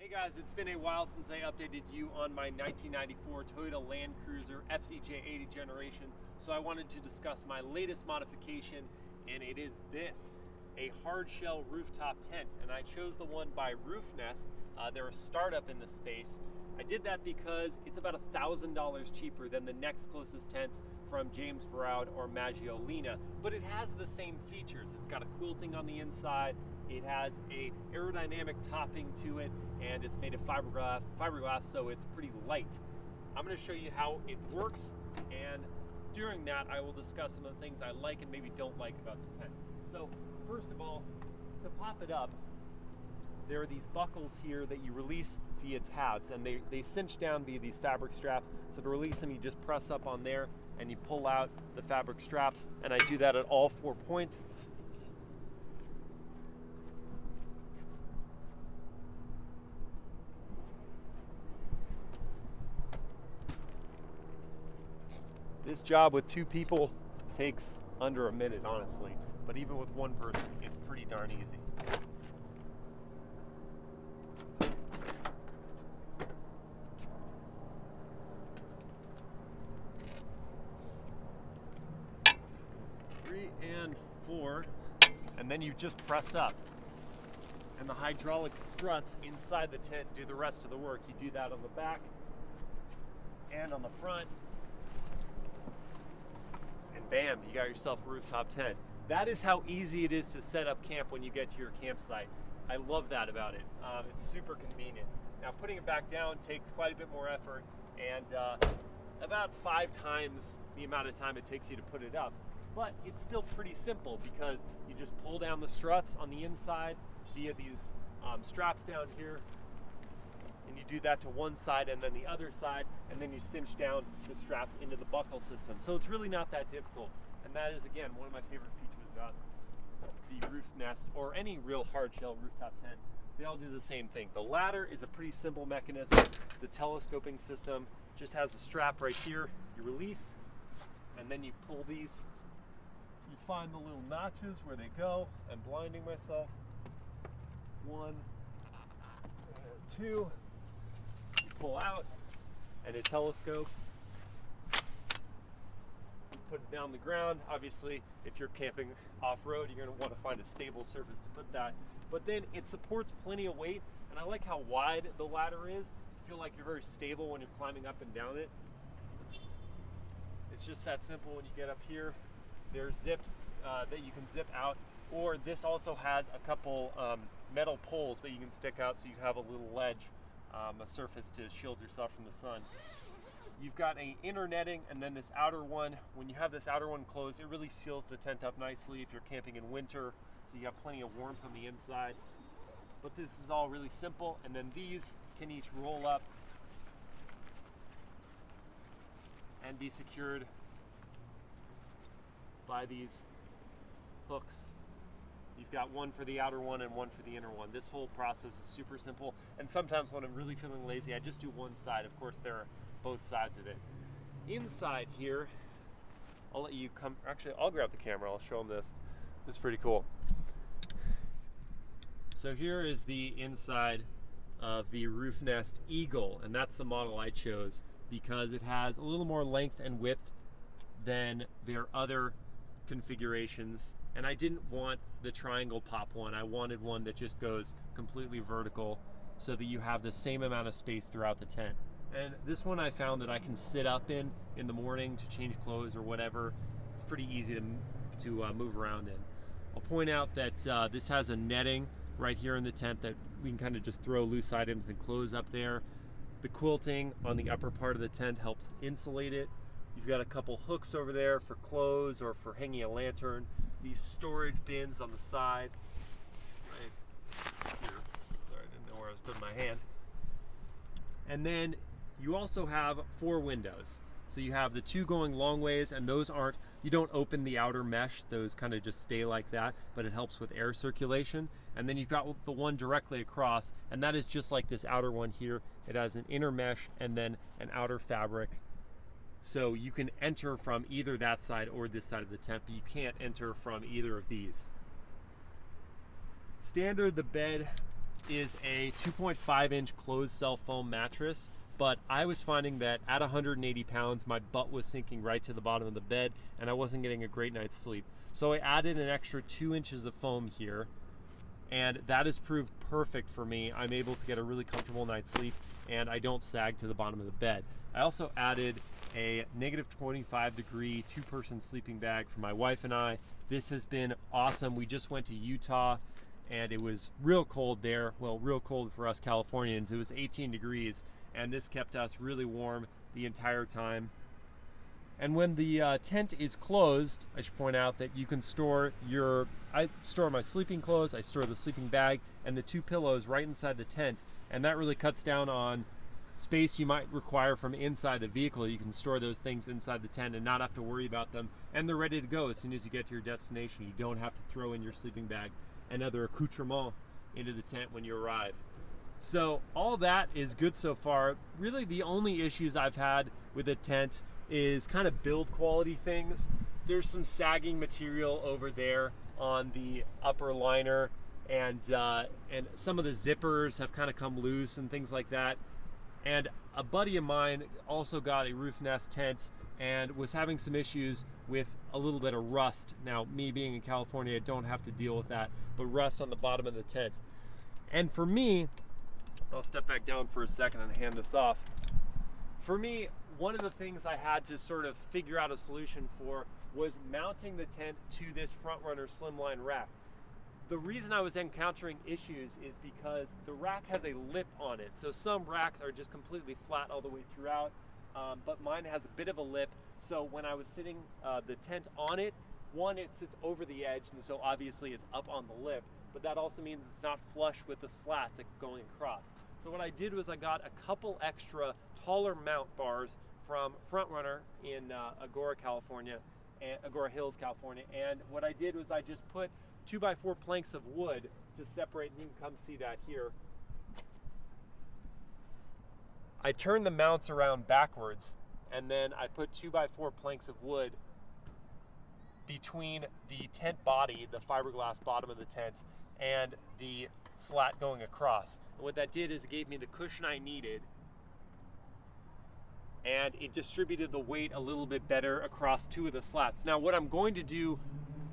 Hey guys, it's been a while since I updated you on my 1994 Toyota Land Cruiser FZJ80 generation, so I wanted to discuss my latest modification, and it is this, a hard shell rooftop tent. And I chose the one by Roofnest. They're a startup in the space. I did that because it's about $1,000 cheaper than the next closest tents from MilesPerHr or Maggiolina, but it has the same features. It's got a quilting on the inside, it has a aerodynamic topping to it, and it's made of fiberglass, so it's pretty light. I'm going to show you how it works, and during that I will discuss some of the things I like and maybe don't like about the tent. So first of all, to pop it up, there are these buckles here that you release via tabs, and they cinch down via these fabric straps. So to release them, you just press up on there and you pull out the fabric straps, and I do that at all 4 points. This job with 2 people takes under a minute, honestly, but even with 1 person, it's pretty darn easy. Three and 4, and then you just press up. And the hydraulic struts inside the tent do the rest of the work. You do that on the back and on the front. And bam, you got yourself a rooftop tent. That is how easy it is to set up camp when you get to your campsite. I love that about it. It's super convenient. Now putting it back down takes quite a bit more effort, and about 5 times the amount of time it takes you to put it up. But it's still pretty simple because you just pull down the struts on the inside via these straps down here, and you do that to one side and then the other side, and then you cinch down the straps into the buckle system. So it's really not that difficult, and that is, again, one of my favorite features about the Roofnest or any real hard shell rooftop tent. They all do the same thing. The ladder is a pretty simple mechanism. It's a telescoping system. Just has a strap right here. You release, and then you pull these. You find the little notches where they go. I'm blinding myself. 1 and 2. You pull out, and it telescopes. You put it down the ground. Obviously, if you're camping off-road, you're going to want to find a stable surface to put that. But then it supports plenty of weight, and I like how wide the ladder is. You feel like you're very stable when you're climbing up and down it. It's just that simple. When you get up here, there's zips that you can zip out, or this also has a couple metal poles that you can stick out so you have a little ledge, a surface to shield yourself from the sun. You've got an inner netting and then this outer one. When you have this outer one closed, it really seals the tent up nicely if you're camping in winter, so you have plenty of warmth on the inside. But this is all really simple, and then these can each roll up and be secured by these hooks. You've got one for the outer one and one for the inner one. This whole process is super simple, and sometimes when I'm really feeling lazy, I just do one side. Of course, there are both sides of it. Inside here, I'll let you come, actually I'll grab the camera, I'll show them this. This is pretty cool. So here is the inside of the Roofnest Eagle, and that's the model I chose because it has a little more length and width than their other configurations, and I didn't want the triangle pop one. I wanted one that just goes completely vertical so that you have the same amount of space throughout the tent. And this one I found that I can sit up in the morning to change clothes or whatever. It's pretty easy to move around in. I'll point out that this has a netting right here in the tent that we can kind of just throw loose items and clothes up there. The quilting on the upper part of the tent helps insulate it. You've got a couple hooks over there for clothes or for hanging a lantern. These storage bins on the side, right here. Sorry, I didn't know where I was putting my hand. And then you also have 4 windows. So you have the 2 going long ways, and those aren't, you don't open the outer mesh, those kind of just stay like that, but it helps with air circulation. And then you've got the one directly across, and that is just like this outer one here. It has an inner mesh and then an outer fabric. So you can enter from either that side or this side of the tent, but you can't enter from either of these. Standard, the bed is a 2.5 inch closed cell foam mattress, but I was finding that at 180 pounds, my butt was sinking right to the bottom of the bed and I wasn't getting a great night's sleep. So I added an extra 2 inches of foam here, and that has proved perfect for me. I'm able to get a really comfortable night's sleep and I don't sag to the bottom of the bed. I also added a negative 25 degree 2-person sleeping bag for my wife and I. This has been awesome. We just went to Utah and it was real cold there. Well, real cold for us Californians. It was 18 degrees and this kept us really warm the entire time. And when the tent is closed, I should point out that you can store I store my sleeping clothes, I store the sleeping bag and the 2 pillows right inside the tent, and that really cuts down on space you might require from inside the vehicle. You can store those things inside the tent and not have to worry about them, and they're ready to go as soon as you get to your destination. You don't have to throw in your sleeping bag and other accoutrements into the tent when you arrive. So all that is good so far. Really the only issues I've had with the tent is kind of build quality things. There's some sagging material over there on the upper liner, and some of the zippers have kind of come loose and things like that. And a buddy of mine also got a Roofnest tent and was having some issues with a little bit of rust. Now, me being in California, I don't have to deal with that, but rust on the bottom of the tent. And for me, I'll step back down for a second and hand this off. For me, one of the things I had to sort of figure out a solution for was mounting the tent to this FrontRunner Slimline rack. The reason I was encountering issues is because the rack has a lip on it. So some racks are just completely flat all the way throughout, but mine has a bit of a lip. So when I was sitting the tent on it, one, it sits over the edge, and so obviously it's up on the lip, but that also means it's not flush with the slats going across. So what I did was I got a couple extra taller mount bars from FrontRunner in Agora, California, and Agora Hills, California. And what I did was I just put 2x4 planks of wood to separate, and you can come see that here. I turned the mounts around backwards, and then I put 2x4 planks of wood between the tent body, the fiberglass bottom of the tent, and the slat going across. And what that did is it gave me the cushion I needed, and it distributed the weight a little bit better across 2 of the slats. Now what I'm going to do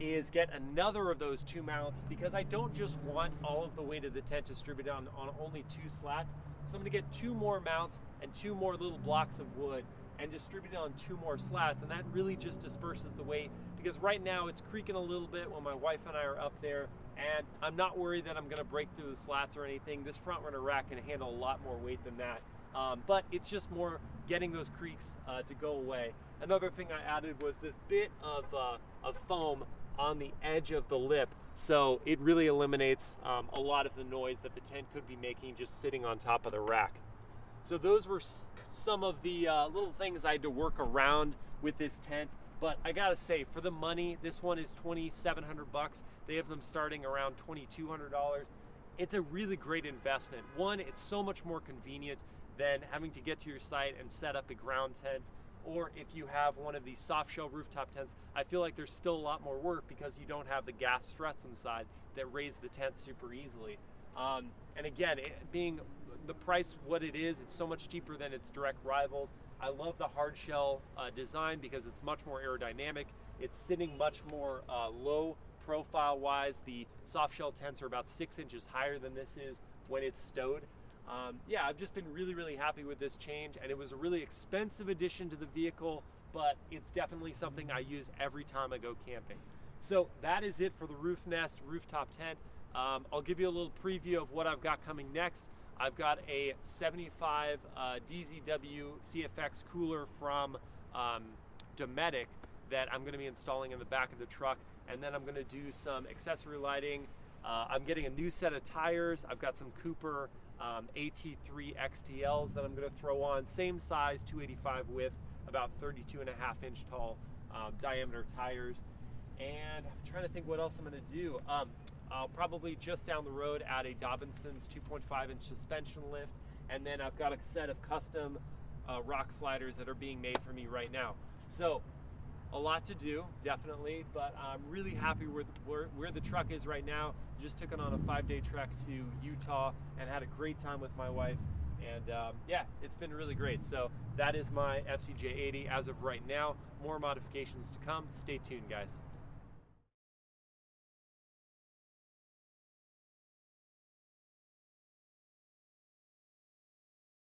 is get another of those 2 mounts, because I don't just want all of the weight of the tent distributed on only 2 slats. So I'm gonna get 2 more mounts and 2 more little blocks of wood and distribute it on 2 more slats, and that really just disperses the weight, because right now it's creaking a little bit when my wife and I are up there, and I'm not worried that I'm gonna break through the slats or anything. This FrontRunner rack can handle a lot more weight than that. But it's just more getting those creaks to go away. Another thing I added was this bit of foam on the edge of the lip, so it really eliminates a lot of the noise that the tent could be making just sitting on top of the rack. So those were some of the little things I had to work around with this tent. But I gotta say, for the money, this one is $2,700. They have them starting around $2,200. It's a really great investment. One, it's so much more convenient than having to get to your site and set up a ground tent. Or if you have one of these soft shell rooftop tents, I feel like there's still a lot more work because you don't have the gas struts inside that raise the tent super easily. And again, being the price what it is, it's so much cheaper than its direct rivals. I love the hard shell design because it's much more aerodynamic. It's sitting much more low profile wise. The soft shell tents are about 6 inches higher than this is when it's stowed. Yeah, I've just been really happy with this change, and it was a really expensive addition to the vehicle, but it's definitely something I use every time I go camping. So that is it for the Roofnest Rooftop tent. I'll give you a little preview of what I've got coming next. I've got a 75 DZW CFX cooler from Dometic that I'm going to be installing in the back of the truck, and then I'm going to do some accessory lighting. I'm getting a new set of tires. I've got some Cooper AT3 XTLs that I'm going to throw on, same size, 285 width, about 32.5 inch tall diameter tires. And I'm trying to think what else I'm going to do. I'll probably just down the road add a Dobinson's 2.5 inch suspension lift, and then I've got a set of custom rock sliders that are being made for me right now. So A lot to do, definitely, but I'm really happy where the truck is right now. Just took it on a 5-day trek to Utah and had a great time with my wife. And yeah, it's been really great. So that is my FZJ80 as of right now. More modifications to come. Stay tuned, guys.